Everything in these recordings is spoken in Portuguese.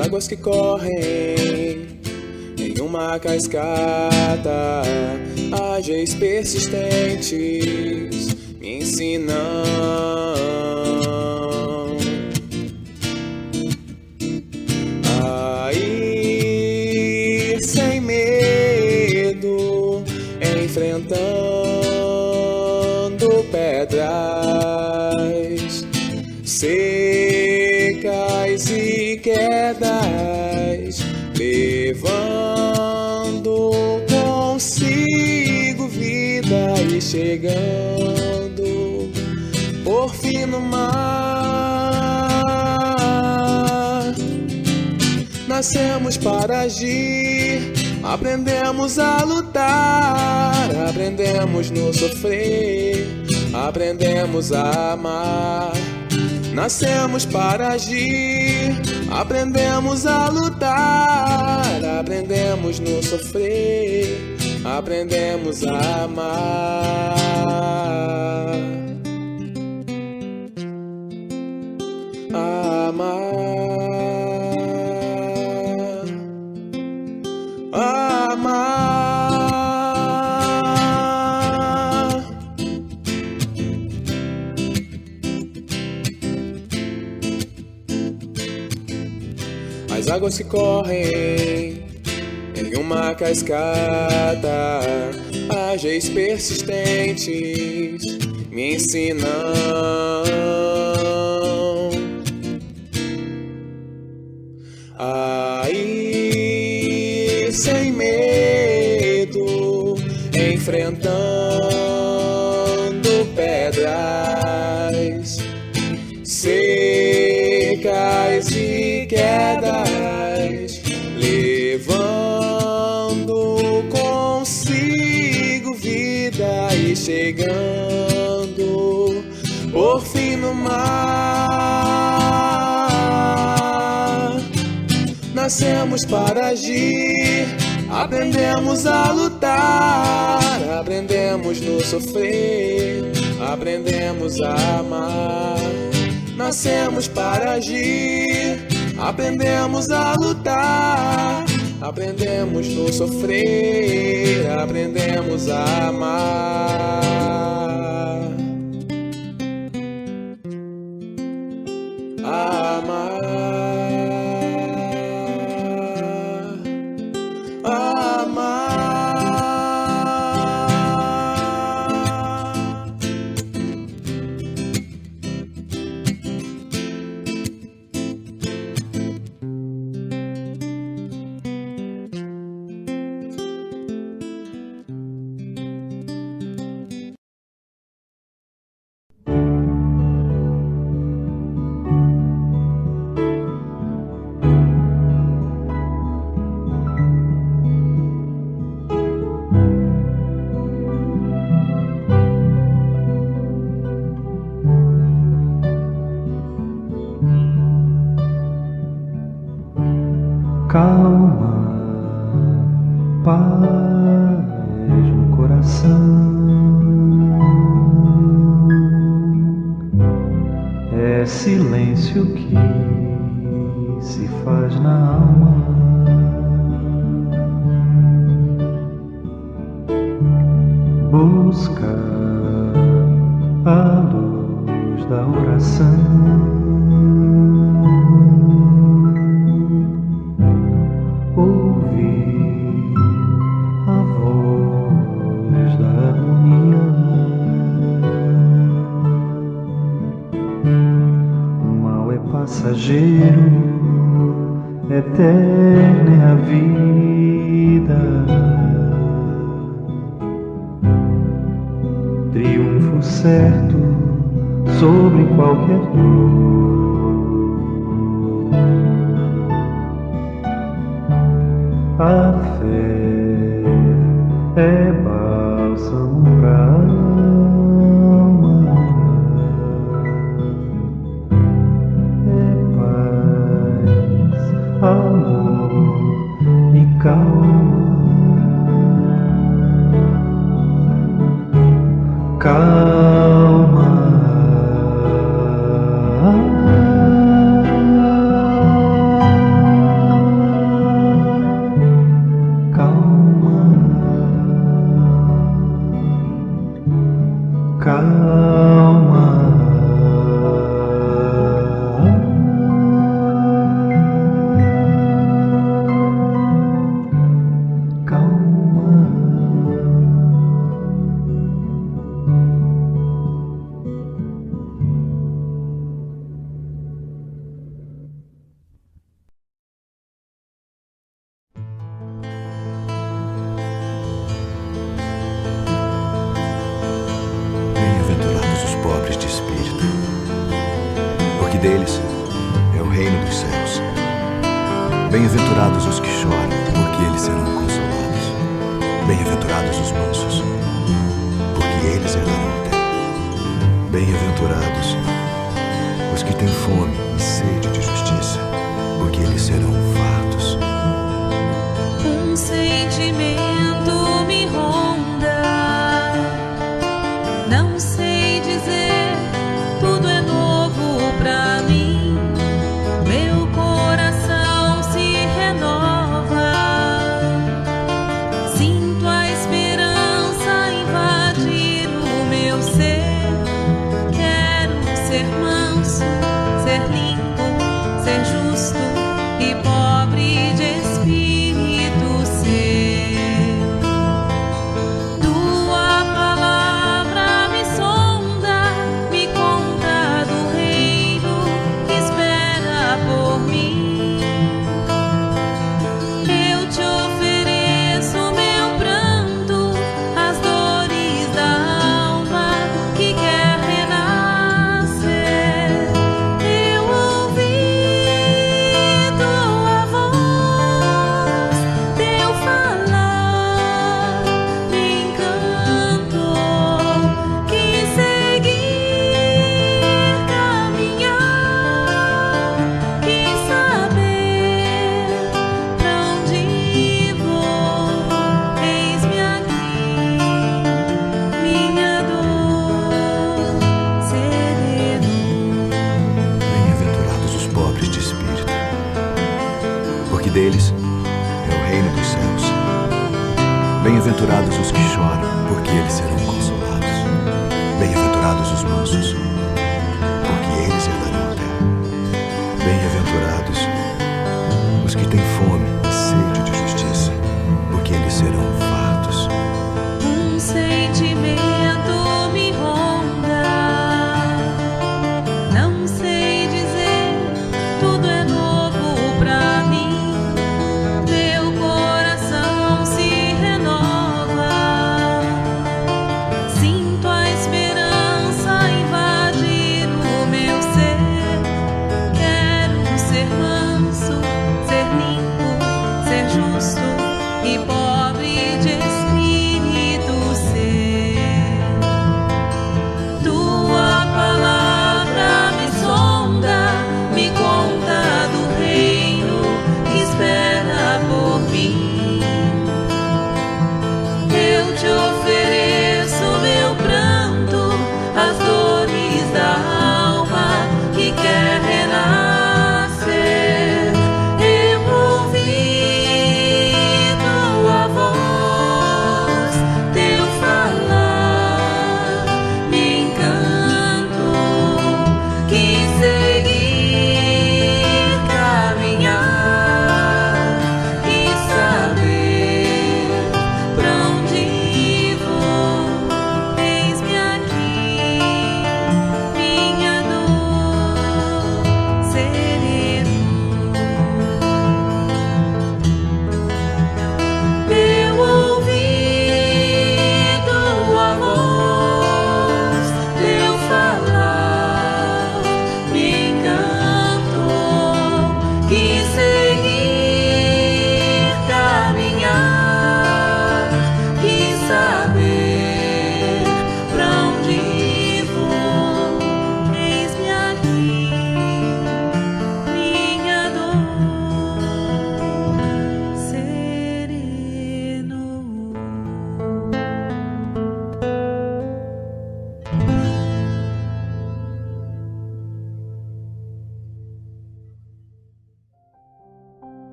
águas que correm em uma cascata, ágeis persistentes me ensinam a ir sem medo, enfrentando pedras secas e quedas, levando consigo vida e chegando por fim no mar. Nascemos para agir, aprendemos a lutar, aprendemos no sofrer, aprendemos a amar. Nascemos para agir, aprendemos a lutar, aprendemos no sofrer, aprendemos a amar. A amar. A amar. As águas que correm em uma cascata, ágeis persistentes me ensinam a ir sem medo, enfrentando pedras secas e quedas, levando consigo vida e chegando por fim no mar. Nascemos para agir, aprendemos a lutar, aprendemos no sofrer, aprendemos a amar. Nascemos para agir, aprendemos a lutar, aprendemos no sofrer, aprendemos a amar. A amar. A amar. Calma, paz no coração. É silêncio que se faz na alma. Busca a luz da oração. Passageiro, eterna é a vida, triunfo certo sobre qualquer dor. A fé é bálsamo pra alma. Amor e calma, calma. deles é o reino dos céus. Bem-aventurados os que choram, porque eles serão consolados. Bem-aventurados os mansos, porque eles herdarão a terra. Bem-aventurados os que têm fome e sede de justiça, porque eles serão fartos. Um sentimento me ronda, não sei dizer, tudo é novo pra mim. Meu coração se renova, sinto a esperança invadir o meu ser. Quero ser manso, ser limpo, ser justo e pobre de espírito ser. Tua palavra me sonda, me conta do reino que espera por mim. Eu te ofereço meu pranto, as dores da alma que quer renascer. Eu ouvi tua voz, teu falar me encantou. Quis seguir, caminhar, quis saber pra onde vou. Eis-me aqui, minha dor sereno. Bem-aventurados os pobres de espírito, porque deles é o reino dos céus. Bem-aventurados os que choram, porque eles serão consolados. Bem-aventurados os mansos, porque eles herdarão a terra. Bem-aventurados os que têm fome e sede de justiça, porque eles serão fartos. Um sentimento me ronda, não sei dizer, tudo é novo pra mim. Meu coração se renova, sinto a esperança invadir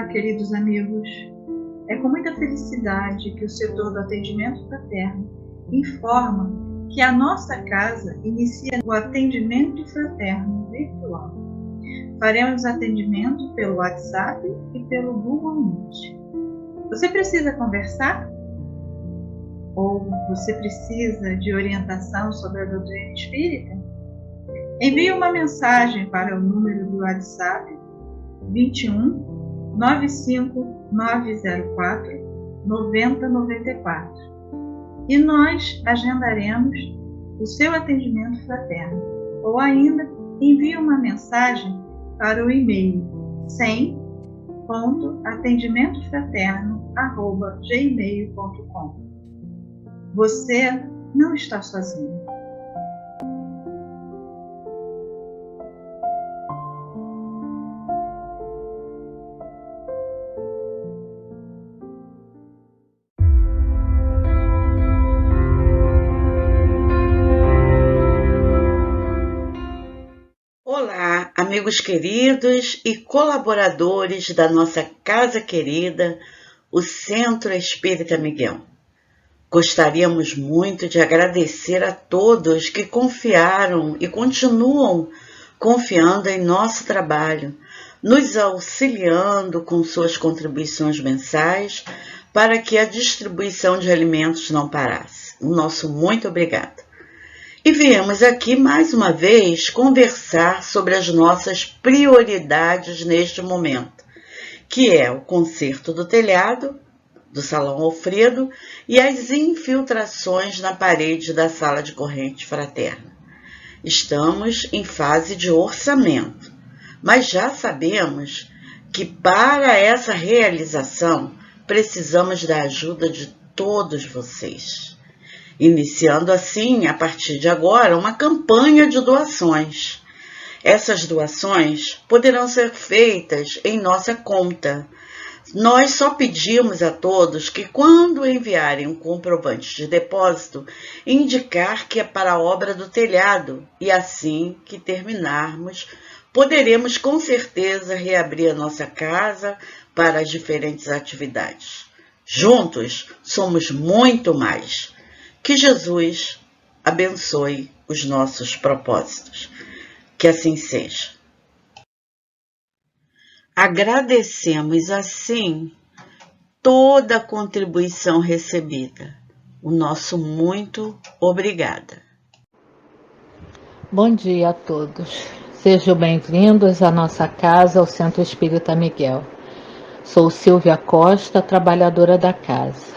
Olá, queridos amigos. É com muita felicidade que o setor do atendimento fraterno informa que a nossa casa inicia o atendimento fraterno virtual. Faremos atendimento pelo WhatsApp e pelo Google Meet. Você precisa conversar? Ou você precisa de orientação sobre a doutrina espírita? Envie uma mensagem para o número do WhatsApp 21 95 904 9094 e nós agendaremos o seu atendimento fraterno. Ou ainda, envie uma mensagem para o e-mail 100.atendimentofraterno@gmail.com. Você não está sozinho. Olá, amigos queridos e colaboradores da nossa casa querida, o Centro Espírita Miguel. Gostaríamos muito de agradecer a todos que confiaram e continuam confiando em nosso trabalho, nos auxiliando com suas contribuições mensais para que a distribuição de alimentos não parasse. O nosso muito obrigado. E viemos aqui mais uma vez conversar sobre as nossas prioridades neste momento, que é o conserto do telhado, do Salão Alfredo e as infiltrações na parede da sala de corrente fraterna. Estamos em fase de orçamento, mas já sabemos que para essa realização precisamos da ajuda de todos vocês. Iniciando assim, a partir de agora, uma campanha de doações. Essas doações poderão ser feitas em nossa conta. Nós só pedimos a todos que, quando enviarem um comprovante de depósito, indicar que é para a obra do telhado e assim que terminarmos, poderemos com certeza reabrir a nossa casa para as diferentes atividades. Juntos, somos muito mais. Que Jesus abençoe os nossos propósitos. Que assim seja. Agradecemos, assim, toda a contribuição recebida. O nosso muito obrigada. Bom dia a todos. Sejam bem-vindos à nossa casa, ao Centro Espírita Miguel. Sou Silvia Costa, trabalhadora da casa.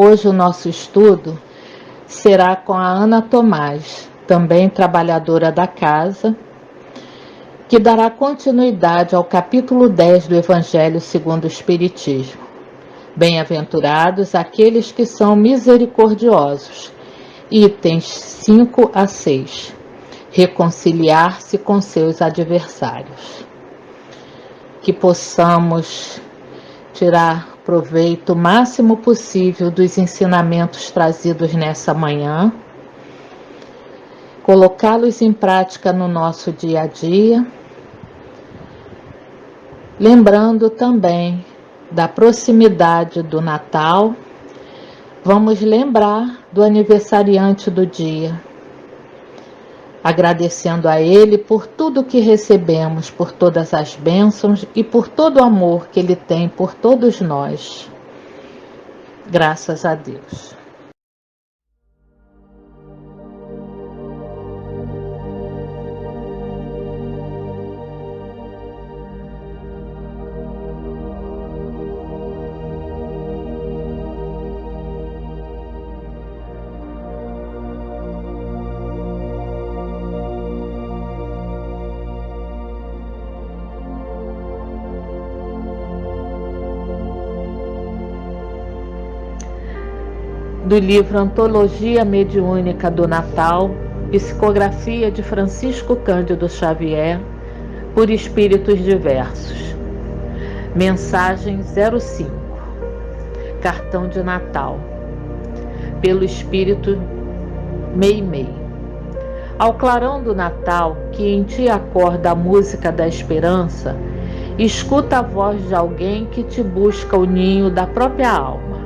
Hoje o nosso estudo será com a Ana Tomás, também trabalhadora da casa, que dará continuidade ao capítulo 10 do Evangelho segundo o Espiritismo. Bem-aventurados aqueles que são misericordiosos. Itens 5 a 6. Reconciliar-se com seus adversários. Que possamos tirar proveito o máximo possível dos ensinamentos trazidos nessa manhã, colocá-los em prática no nosso dia a dia, lembrando também da proximidade do Natal. Vamos lembrar do aniversariante do dia, agradecendo a ele por tudo que recebemos, por todas as bênçãos e por todo o amor que ele tem por todos nós. Graças a Deus. Do livro Antologia Mediúnica do Natal, psicografia de Francisco Cândido Xavier, por espíritos diversos. Mensagem 05. Cartão de Natal. Pelo espírito Meimei. Ao clarão do Natal, que em ti acorda a música da esperança, escuta a voz de alguém que te busca o ninho da própria alma.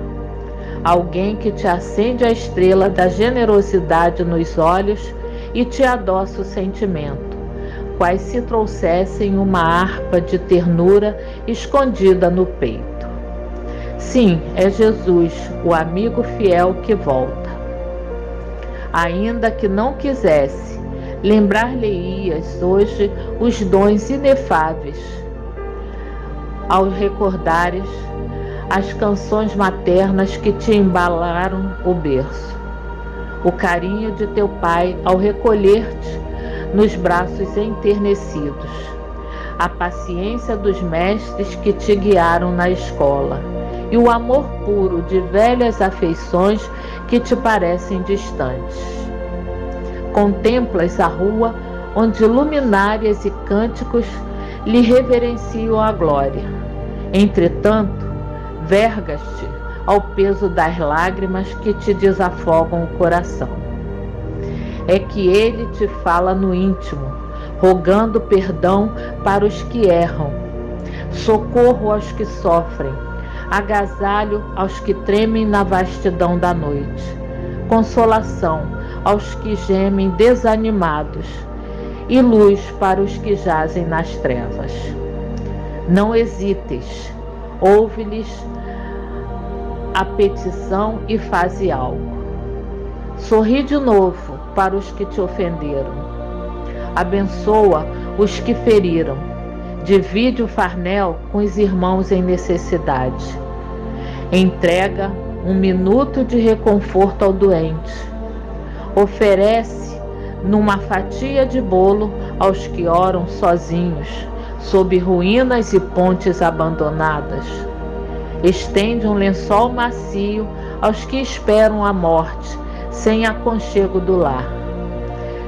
Alguém que te acende a estrela da generosidade nos olhos e te adoça o sentimento, quais se trouxessem uma harpa de ternura escondida no peito. Sim, é Jesus, o amigo fiel que volta. Ainda que não quisesse, lembrar-lhe-ias hoje os dons inefáveis, ao recordares as canções maternas que te embalaram o berço, o carinho de teu pai ao recolher-te nos braços enternecidos, a paciência dos mestres que te guiaram na escola e o amor puro de velhas afeições que te parecem distantes. Contemplas a rua onde luminárias e cânticos lhe reverenciam a glória. Entretanto, vergas-te ao peso das lágrimas que te desafogam o coração. É que ele te fala no íntimo, rogando perdão para os que erram, socorro aos que sofrem, agasalho aos que tremem na vastidão da noite, consolação aos que gemem desanimados e luz para os que jazem nas trevas. Não hesites, ouve-lhes a petição e faze algo. Sorri de novo para os que te ofenderam. Abençoa os que feriram. Divide o farnel com os irmãos em necessidade. Entrega um minuto de reconforto ao doente. Oferece numa fatia de bolo aos que oram sozinhos, sob ruínas e pontes abandonadas. Estende um lençol macio aos que esperam a morte, sem aconchego do lar.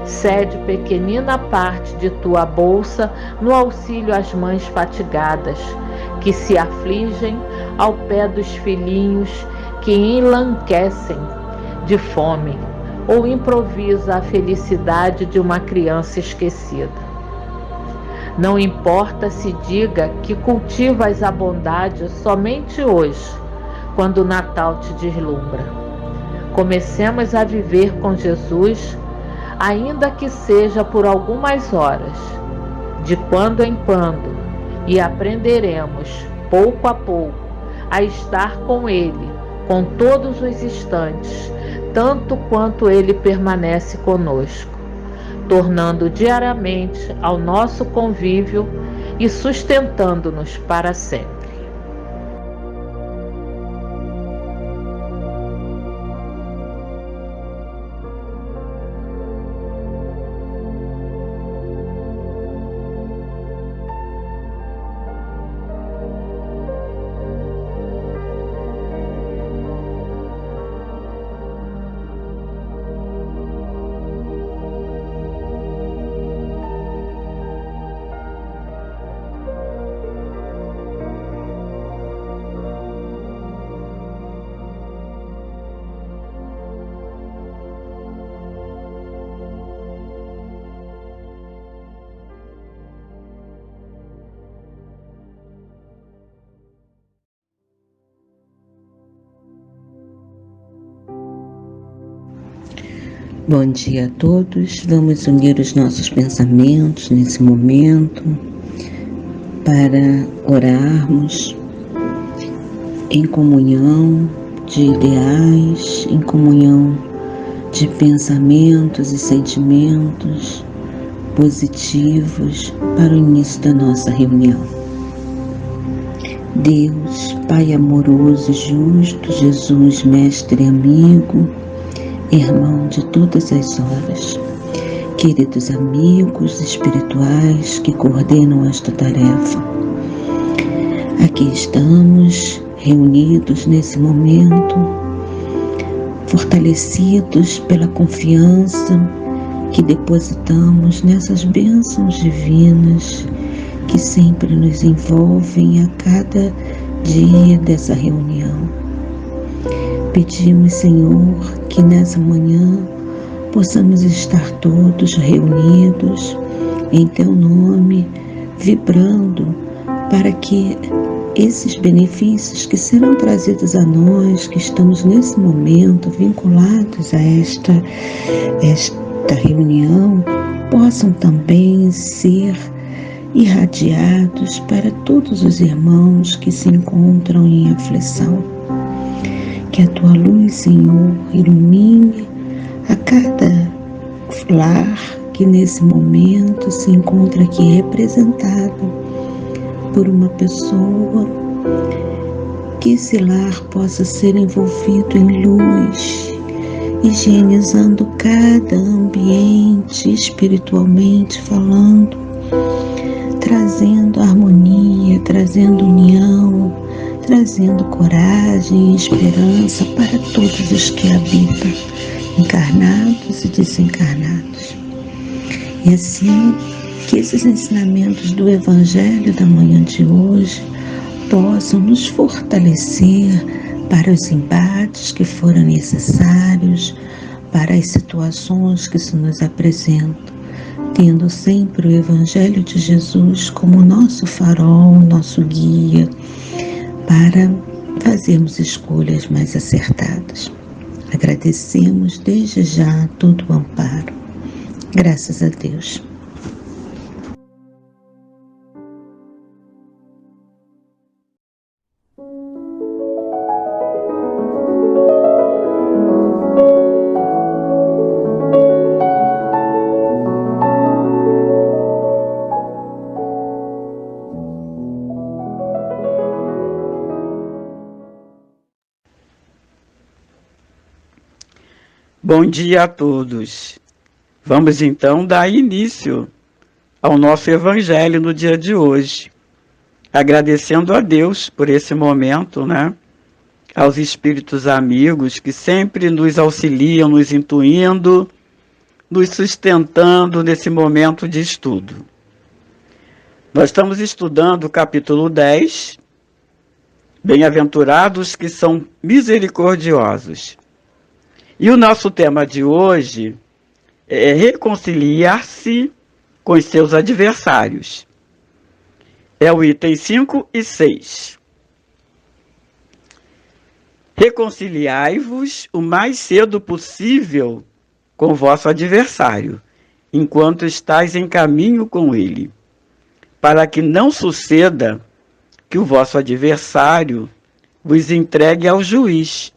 Cede pequenina parte de tua bolsa no auxílio às mães fatigadas, que se afligem ao pé dos filhinhos que enlanquecem de fome, ou improvisa a felicidade de uma criança esquecida. Não importa se diga que cultivas a bondade somente hoje, quando o Natal te deslumbra. Comecemos a viver com Jesus, ainda que seja por algumas horas, de quando em quando, e aprenderemos, pouco a pouco, a estar com Ele, com todos os instantes, tanto quanto Ele permanece conosco, tornando diariamente ao nosso convívio e sustentando-nos para sempre. Bom dia a todos. Vamos unir os nossos pensamentos nesse momento para orarmos em comunhão de ideais, em comunhão de pensamentos e sentimentos positivos para o início da nossa reunião. Deus, Pai amoroso e justo, Jesus, mestre e amigo, irmão de todas as horas, queridos amigos espirituais que coordenam esta tarefa, aqui estamos reunidos nesse momento, fortalecidos pela confiança que depositamos nessas bênçãos divinas que sempre nos envolvem a cada dia dessa reunião. Pedimos, Senhor, que nessa manhã possamos estar todos reunidos em Teu nome, vibrando para que esses benefícios que serão trazidos a nós, que estamos nesse momento vinculados a esta reunião, possam também ser irradiados para todos os irmãos que se encontram em aflição. Que a tua luz, Senhor, ilumine a cada lar que nesse momento se encontra aqui representado por uma pessoa, que esse lar possa ser envolvido em luz, higienizando cada ambiente espiritualmente falando, trazendo harmonia, trazendo união, trazendo coragem e esperança para todos os que habitam, encarnados e desencarnados. E assim, que esses ensinamentos do Evangelho da manhã de hoje possam nos fortalecer para os embates que forem necessários, para as situações que se nos apresentam, tendo sempre o Evangelho de Jesus como nosso farol, nosso guia, para fazermos escolhas mais acertadas. Agradecemos desde já todo o amparo. Graças a Deus. Bom dia a todos. Vamos então dar início ao nosso Evangelho no dia de hoje, agradecendo a Deus por esse momento, aos espíritos amigos que sempre nos auxiliam, nos intuindo, nos sustentando nesse momento de estudo. Nós estamos estudando o capítulo 10, Bem-aventurados que são misericordiosos. E o nosso tema de hoje é reconciliar-se com os seus adversários. É o item 5 e 6. Reconciliai-vos o mais cedo possível com o vosso adversário, enquanto estáis em caminho com ele, para que não suceda que o vosso adversário vos entregue ao juiz,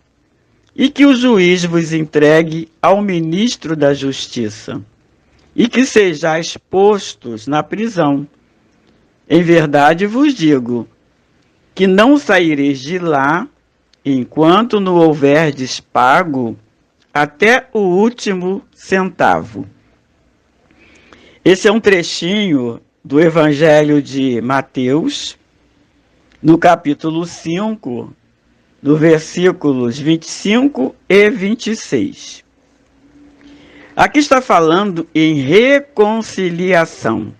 e que o juiz vos entregue ao ministro da Justiça, e que sejais postos na prisão. Em verdade vos digo, que não saireis de lá, enquanto não houverdes pago até o último centavo. Esse é um trechinho do Evangelho de Mateus, no capítulo 5, no versículos 25 e 26. Aqui está falando em reconciliação.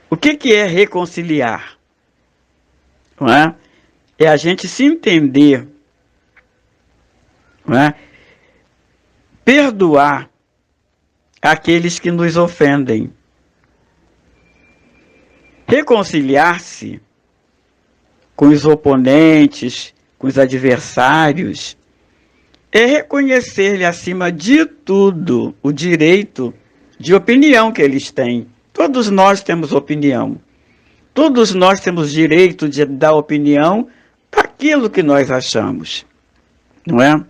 O que é reconciliar? Não é? É a gente se entender, não é? Perdoar aqueles que nos ofendem. Reconciliar-se com os oponentes, com os adversários, é reconhecer-lhe acima de tudo o direito de opinião que eles têm. Todos nós temos opinião. Todos nós temos direito de dar opinião daquilo que nós achamos, não é?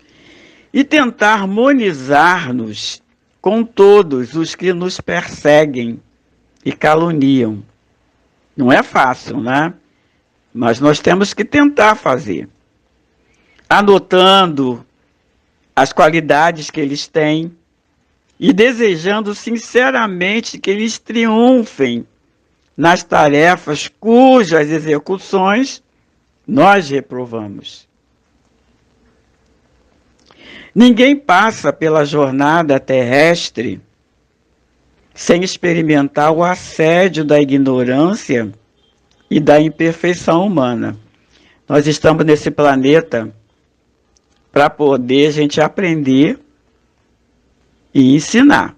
E tentar harmonizar-nos com todos os que nos perseguem e caluniam. Não é fácil, né? Mas nós temos que tentar fazer, anotando as qualidades que eles têm e desejando sinceramente que eles triunfem nas tarefas cujas execuções nós reprovamos. Ninguém passa pela jornada terrestre sem experimentar o assédio da ignorância e da imperfeição humana. Nós estamos nesse planeta para poder a gente aprender e ensinar.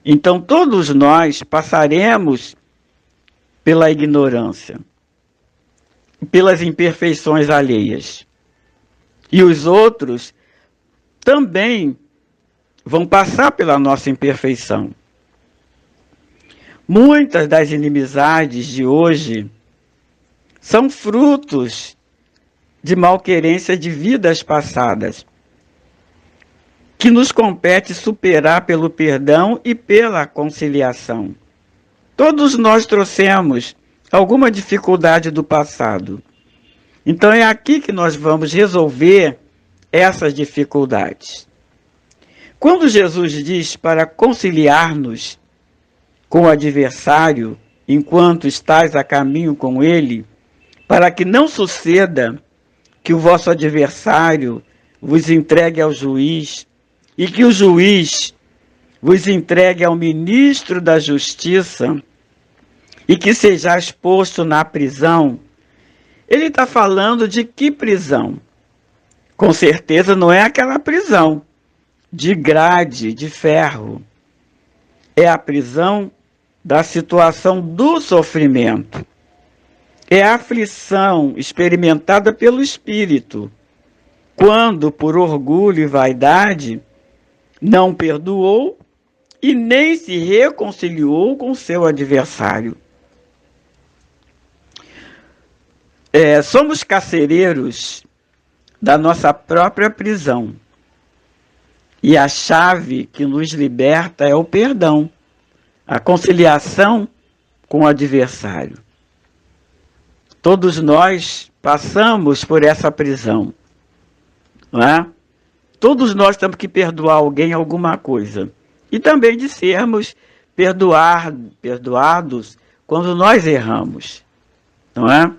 Então, todos nós passaremos pela ignorância, pelas imperfeições alheias. E os outros também vão passar pela nossa imperfeição. Muitas das inimizades de hoje são frutos de malquerência de vidas passadas, que nos compete superar pelo perdão e pela conciliação. Todos nós trouxemos alguma dificuldade do passado. Então é aqui que nós vamos resolver essas dificuldades. Quando Jesus diz para conciliar-nos com o adversário, enquanto estais a caminho com ele, para que não suceda que o vosso adversário vos entregue ao juiz, e que o juiz vos entregue ao ministro da justiça, e que sejais posto na prisão. Ele está falando de que prisão? Com certeza não é aquela prisão de grade, de ferro. É a prisão da situação do sofrimento. É a aflição experimentada pelo espírito, quando, por orgulho e vaidade, não perdoou e nem se reconciliou com seu adversário. Somos carcereiros da nossa própria prisão. E a chave que nos liberta é o perdão, a conciliação com o adversário. Todos nós passamos por essa prisão, não é? Todos nós temos que perdoar alguém alguma coisa. E também de sermos perdoados quando nós erramos, não é?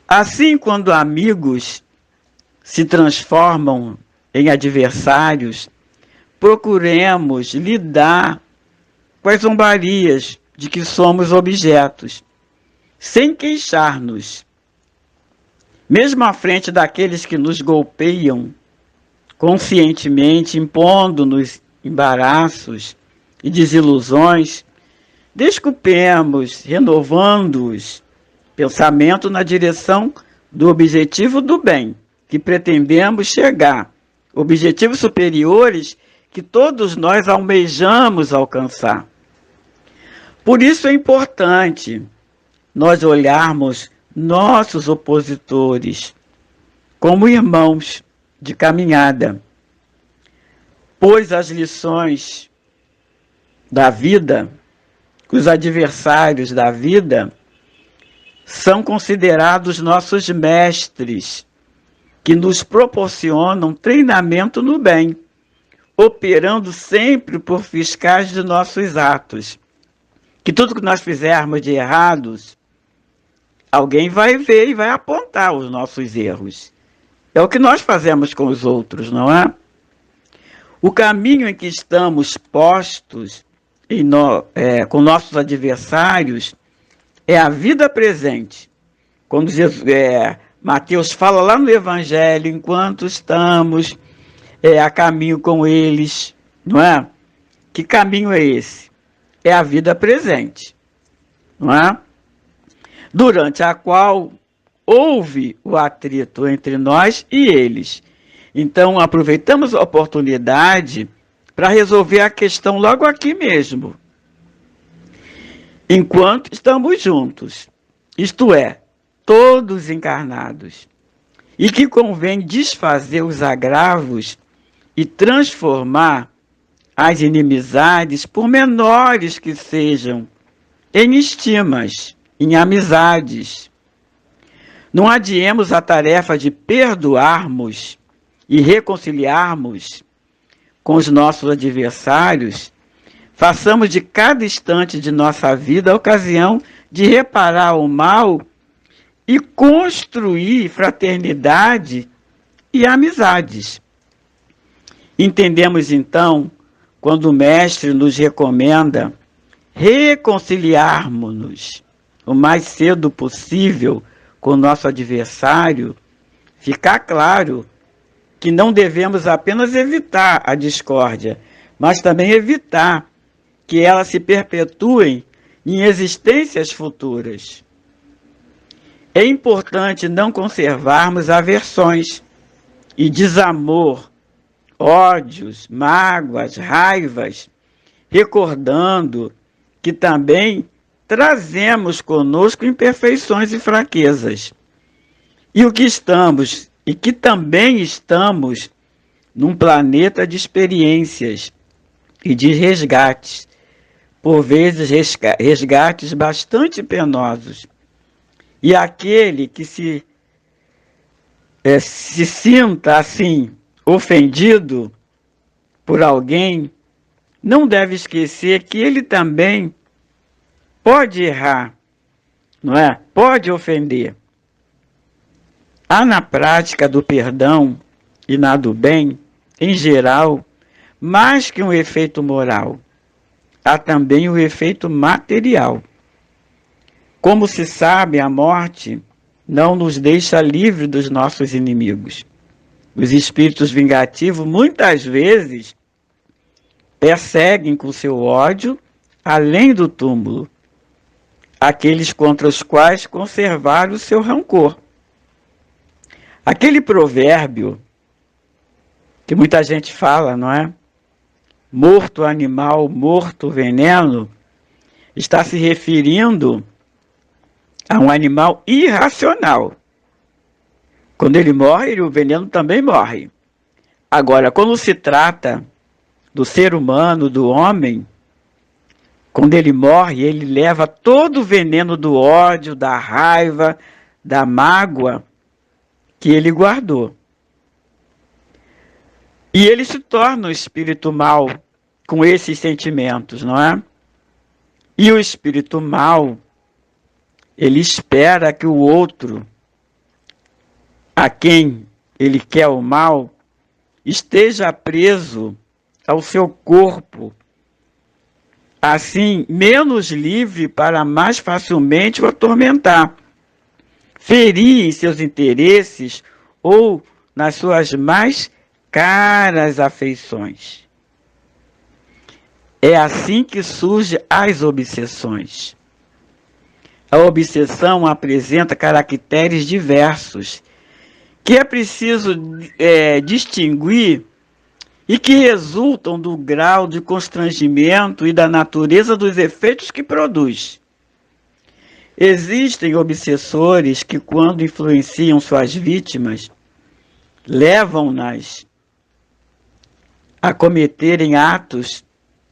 Assim, quando amigos se transformam em adversários, procuremos lidar com as zombarias de que somos objetos, sem queixar-nos. Mesmo à frente daqueles que nos golpeiam conscientemente, impondo-nos embaraços e desilusões, desculpemos, renovando-os, pensamento na direção do objetivo do bem, que pretendemos chegar, objetivos superiores que todos nós almejamos alcançar. Por isso é importante nós olharmos nossos opositores como irmãos de caminhada, pois as lições da vida, os adversários da vida, são considerados nossos mestres, que nos proporcionam treinamento no bem, operando sempre por fiscais de nossos atos. Que tudo que nós fizermos de errados, alguém vai ver e vai apontar os nossos erros. É o que nós fazemos com os outros, não é? O caminho em que estamos postos com nossos adversários é a vida presente. Quando Mateus fala lá no Evangelho, enquanto estamos a caminho com eles, não é? Que caminho é esse? É a vida presente, não é? Durante a qual houve o atrito entre nós e eles. Então, aproveitamos a oportunidade para resolver a questão logo aqui mesmo, enquanto estamos juntos, isto é, todos encarnados, e que convém desfazer os agravos e transformar as inimizades, por menores que sejam, em estimas, em amizades. Não adiemos a tarefa de perdoarmos e reconciliarmos com os nossos adversários. Façamos de cada instante de nossa vida a ocasião de reparar o mal e construir fraternidade e amizades. Entendemos, então, quando o Mestre nos recomenda reconciliarmos-nos o mais cedo possível com o nosso adversário, ficar claro que não devemos apenas evitar a discórdia, mas também evitar que ela se perpetue em existências futuras. É importante não conservarmos aversões e desamor, ódios, mágoas, raivas, recordando que também trazemos conosco imperfeições e fraquezas. E que também estamos num planeta de experiências e de resgates, por vezes resgates bastante penosos. E aquele que se sinta assim, ofendido por alguém, não deve esquecer que ele também pode errar, não é? Pode ofender. Há na prática do perdão e na do bem, em geral, mais que um efeito moral, há também o efeito material. Como se sabe, a morte não nos deixa livre dos nossos inimigos. Os espíritos vingativos muitas vezes perseguem com seu ódio, além do túmulo, aqueles contra os quais conservaram o seu rancor. Aquele provérbio que muita gente fala, não é? Morto animal, morto veneno, está se referindo a um animal irracional. Quando ele morre, o veneno também morre. Agora, quando se trata do ser humano, do homem, quando ele morre, ele leva todo o veneno do ódio, da raiva, da mágoa que ele guardou. E ele se torna um espírito mau com esses sentimentos, não é? E o espírito mau, ele espera que o outro, a quem ele quer o mal, esteja preso ao seu corpo, assim menos livre para mais facilmente o atormentar, ferir em seus interesses ou nas suas mais caras afeições. É assim que surgem as obsessões. A obsessão apresenta caracteres diversos, que é preciso distinguir e que resultam do grau de constrangimento e da natureza dos efeitos que produz. Existem obsessores que, quando influenciam suas vítimas, levam-nas a cometerem atos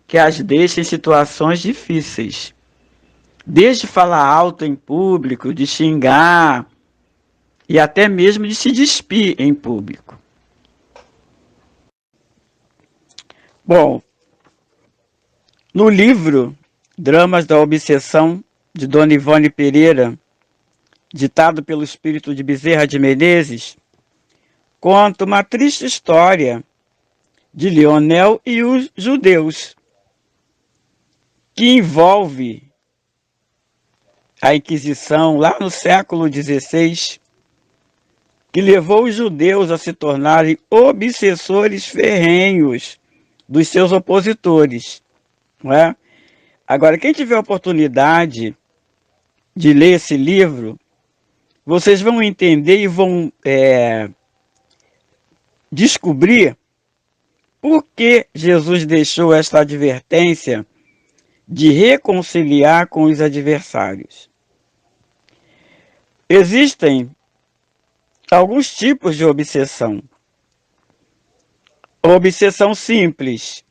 que as deixam em situações difíceis. Desde falar alto em público, de xingar e até mesmo de se despir em público. Bom, no livro Dramas da Obsessão, de Dona Ivone Pereira, ditado pelo espírito de Bezerra de Menezes, conta uma triste história de Leonel e os judeus, que envolve a Inquisição lá no século XVI, que levou os judeus a se tornarem obsessores ferrenhos dos seus opositores, não é? Agora, quem tiver a oportunidade de ler esse livro, vocês vão entender e vão descobrir por que Jesus deixou esta advertência de reconciliar com os adversários. Existem alguns tipos de obsessão. A obsessão simples,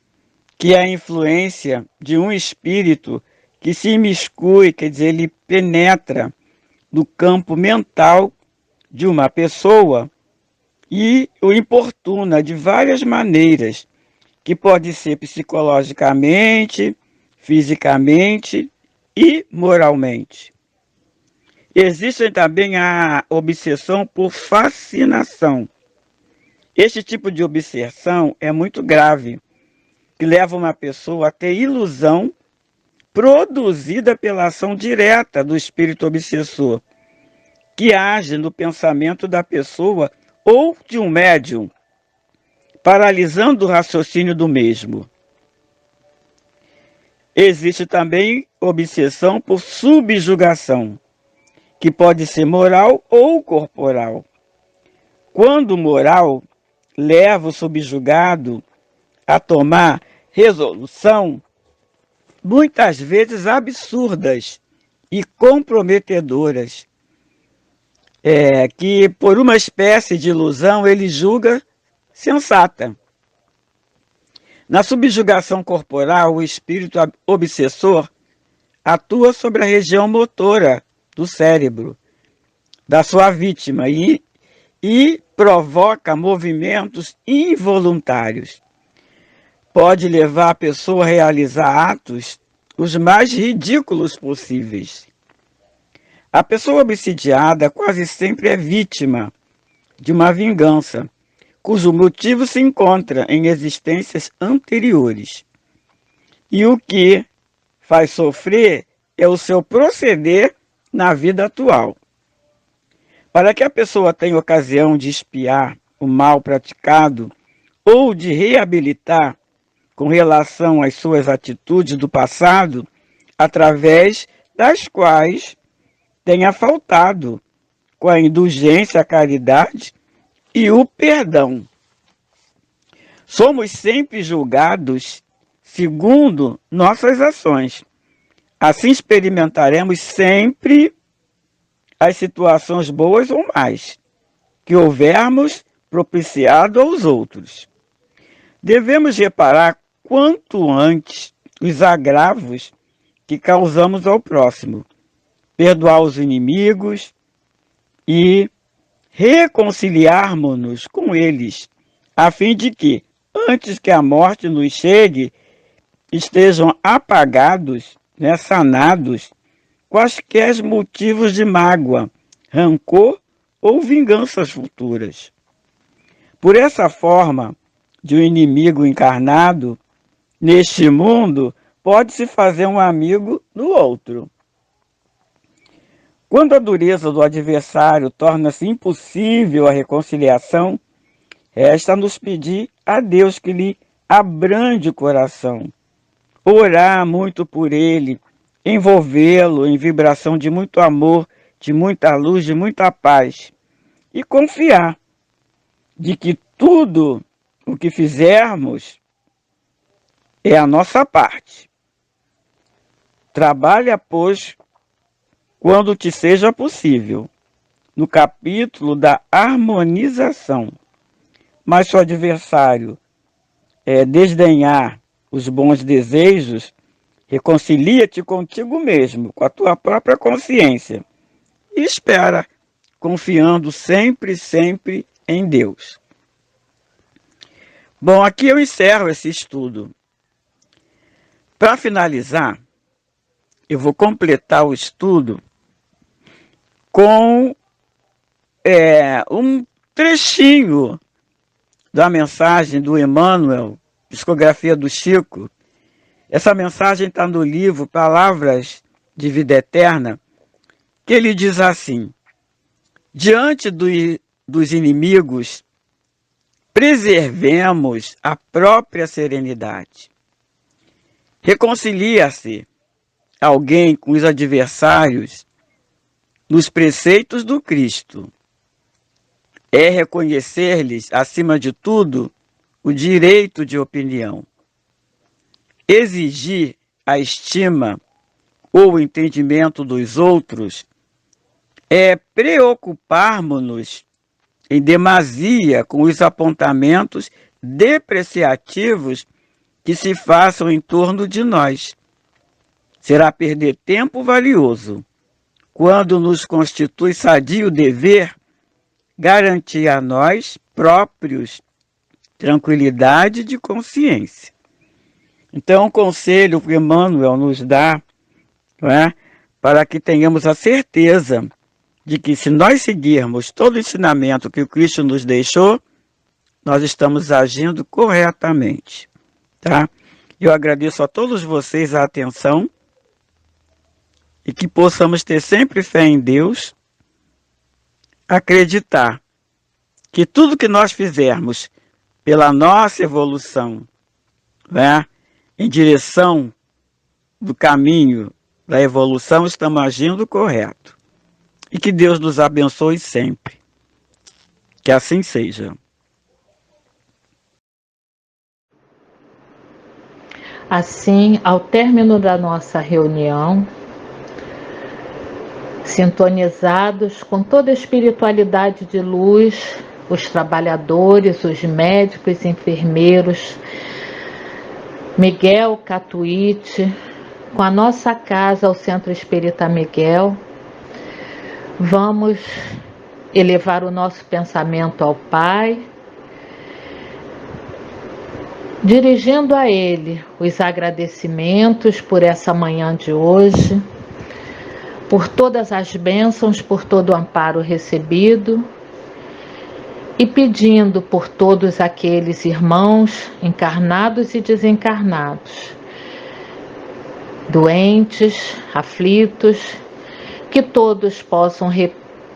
que é a influência de um espírito que se imiscui, quer dizer, ele penetra no campo mental de uma pessoa e o importuna de várias maneiras, que pode ser psicologicamente, fisicamente e moralmente. Existe também a obsessão por fascinação. Este tipo de obsessão é muito grave, que leva uma pessoa a ter ilusão produzida pela ação direta do espírito obsessor, que age no pensamento da pessoa ou de um médium, paralisando o raciocínio do mesmo. Existe também obsessão por subjugação, que pode ser moral ou corporal. Quando moral, leva o subjugado a tomar resolução, muitas vezes absurdas e comprometedoras, que por uma espécie de ilusão ele julga sensata. Na subjugação corporal, o espírito obsessor atua sobre a região motora do cérebro da sua vítima e provoca movimentos involuntários. Pode levar a pessoa a realizar atos os mais ridículos possíveis. A pessoa obsidiada quase sempre é vítima de uma vingança, cujo motivo se encontra em existências anteriores. E o que faz sofrer é o seu proceder na vida atual. Para que a pessoa tenha ocasião de expiar o mal praticado ou de reabilitar com relação às suas atitudes do passado, através das quais tenha faltado com a indulgência, a caridade e o perdão. Somos sempre julgados segundo nossas ações. Assim experimentaremos sempre as situações boas ou mais que houvermos propiciado aos outros. Devemos reparar quanto antes os agravos que causamos ao próximo, perdoar os inimigos e reconciliarmos-nos com eles, a fim de que, antes que a morte nos chegue, estejam apagados, sanados, quaisquer motivos de mágoa, rancor ou vinganças futuras. Por essa forma, de um inimigo encarnado, neste mundo, pode-se fazer um amigo do outro. Quando a dureza do adversário torna-se impossível a reconciliação, resta-nos pedir a Deus que lhe abrande o coração, orar muito por ele, envolvê-lo em vibração de muito amor, de muita luz, de muita paz, e confiar de que tudo o que fizermos é a nossa parte. Trabalha, pois, quando te seja possível, no capítulo da harmonização. Mas se o adversário desdenhar os bons desejos, reconcilia-te contigo mesmo, com a tua própria consciência, e espera, confiando sempre, sempre em Deus. Bom, aqui eu encerro esse estudo. Para finalizar, eu vou completar o estudo com um trechinho da mensagem do Emmanuel, Psicografia do Chico. Essa mensagem está no livro Palavras de Vida Eterna, que ele diz assim: diante dos inimigos, preservemos a própria serenidade. Reconcilia-se alguém com os adversários nos preceitos do Cristo. É reconhecer-lhes, acima de tudo, o direito de opinião. Exigir a estima ou o entendimento dos outros é preocupar-nos em demasia com os apontamentos depreciativos que se façam em torno de nós. Será perder tempo valioso, quando nos constitui sadio dever garantir a nós próprios tranquilidade de consciência. Então, o conselho que Emmanuel nos dá, para que tenhamos a certeza de que, se nós seguirmos todo o ensinamento que o Cristo nos deixou, nós estamos agindo corretamente. Tá? Eu agradeço a todos vocês a atenção e que possamos ter sempre fé em Deus, acreditar que tudo que nós fizermos pela nossa evolução, em direção do caminho da evolução estamos agindo correto. E que Deus nos abençoe sempre. Que assim seja. Assim, ao término da nossa reunião, sintonizados com toda a espiritualidade de luz, os trabalhadores, os médicos, enfermeiros, Miguel Catuíte, com a nossa casa ao Centro Espírita Miguel, vamos elevar o nosso pensamento ao Pai, dirigindo a Ele os agradecimentos por essa manhã de hoje, por todas as bênçãos, por todo o amparo recebido e pedindo por todos aqueles irmãos encarnados e desencarnados, doentes, aflitos, que todos possam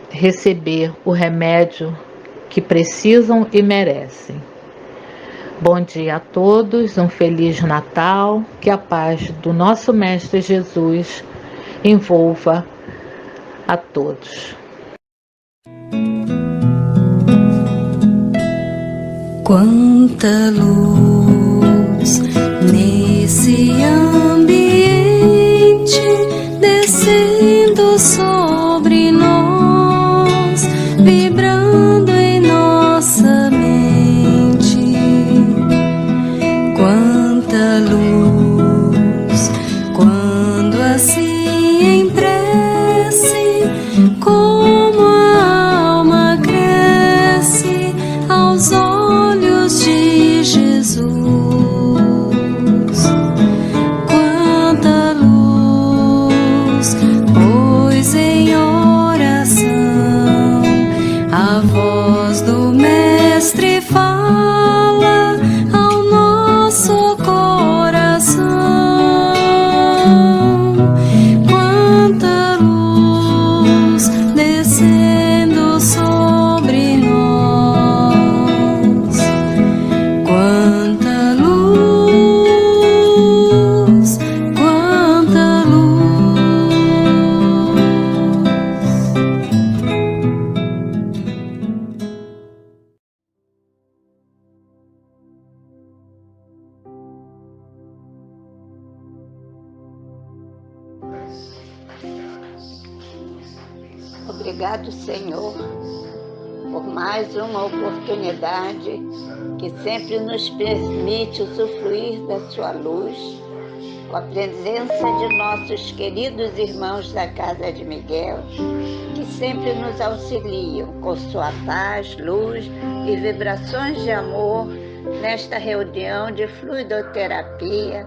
receber o remédio que precisam e merecem. Bom dia a todos, um Feliz Natal, que a paz do nosso Mestre Jesus envolva a todos. Quanta luz nesse ambiente, descendo sobre nós, vibrando em nossa mente. Quanta luz, quando assim em prece, como a alma cresce aos olhos de Jesus. Quanta luz, pois em oração a voz do Mestre fala ao nosso coração. Quanta luz descendo sobre nós. Quanta luz, quanta luz. Obrigado, Senhor, por mais uma oportunidade que sempre nos permite usufruir da sua luz, com a presença de nossos queridos irmãos da Casa de Miguel, que sempre nos auxiliam com sua paz, luz e vibrações de amor nesta reunião de fluidoterapia,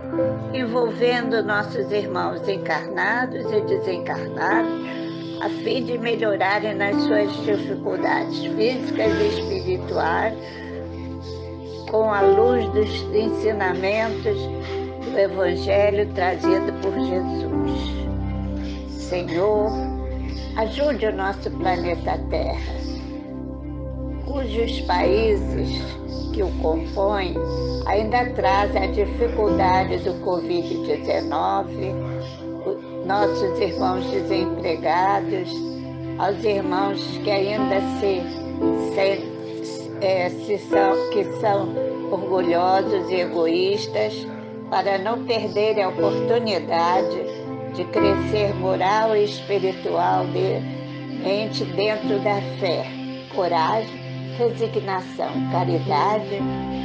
envolvendo nossos irmãos encarnados e desencarnados, a fim de melhorarem nas suas dificuldades físicas e espirituais, com a luz dos ensinamentos do Evangelho trazido por Jesus. Senhor, ajude o nosso planeta Terra, cujos países que o compõem ainda trazem a dificuldade do Covid-19, nossos irmãos desempregados, aos irmãos que ainda que são orgulhosos e egoístas, para não perderem a oportunidade de crescer moral e espiritualmente dentro da fé, coragem, resignação, caridade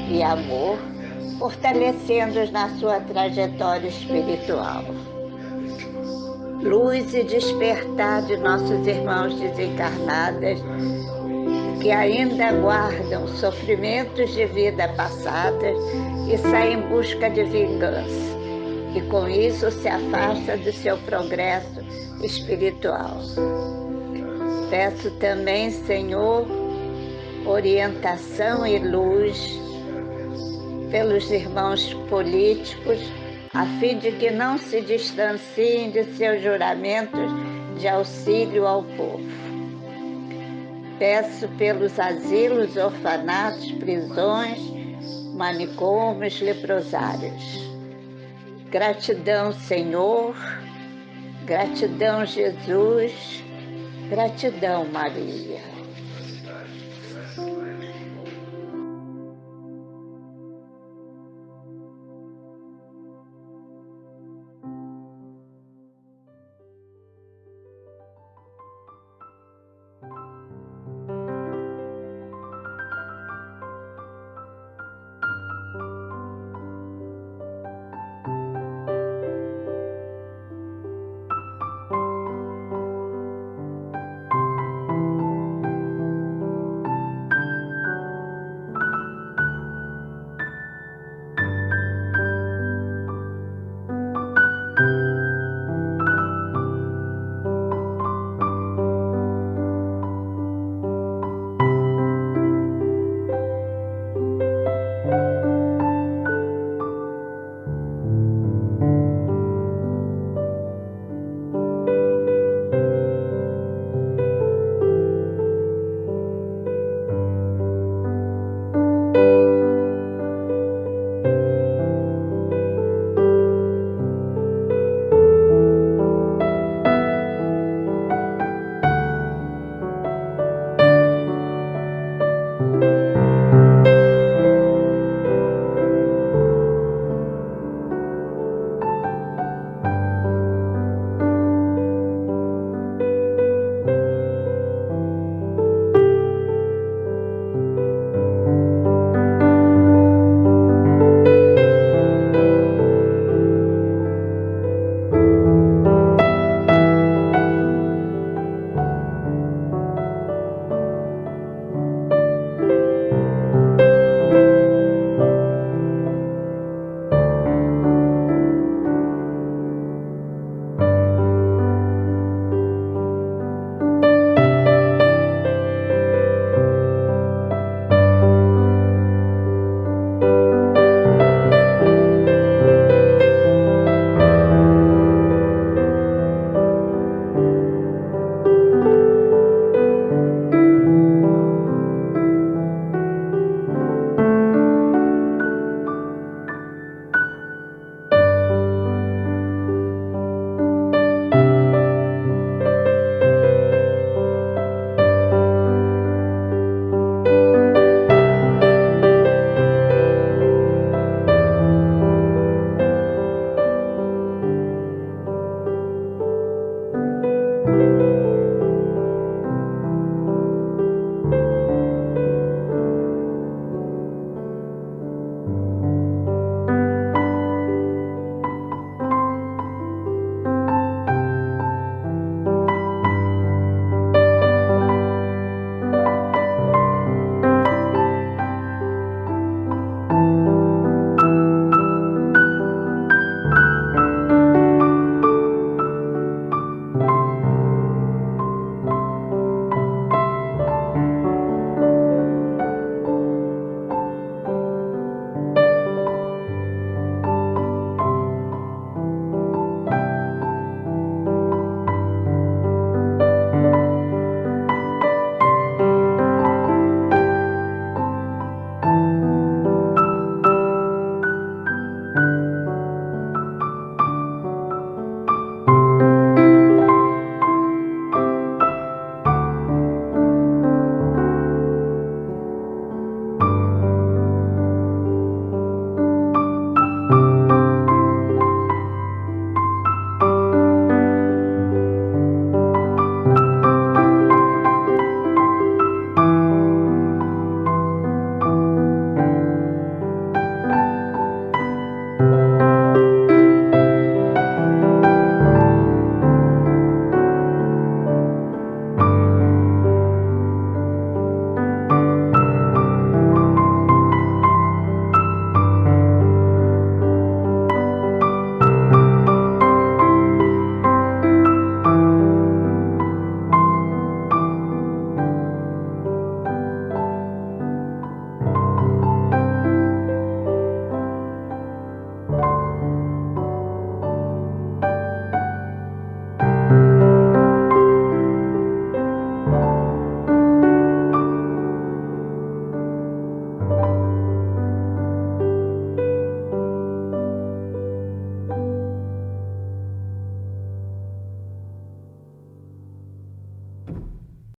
e amor, fortalecendo-os na sua trajetória espiritual. Luz e despertar de nossos irmãos desencarnados que ainda guardam sofrimentos de vida passadas e saem em busca de vingança, e com isso se afasta do seu progresso espiritual. Peço também, Senhor, orientação e luz pelos irmãos políticos, a fim de que não se distanciem de seus juramentos de auxílio ao povo. Peço pelos asilos, orfanatos, prisões, manicômios, leprosários. Gratidão, Senhor. Gratidão, Jesus. Gratidão, Maria.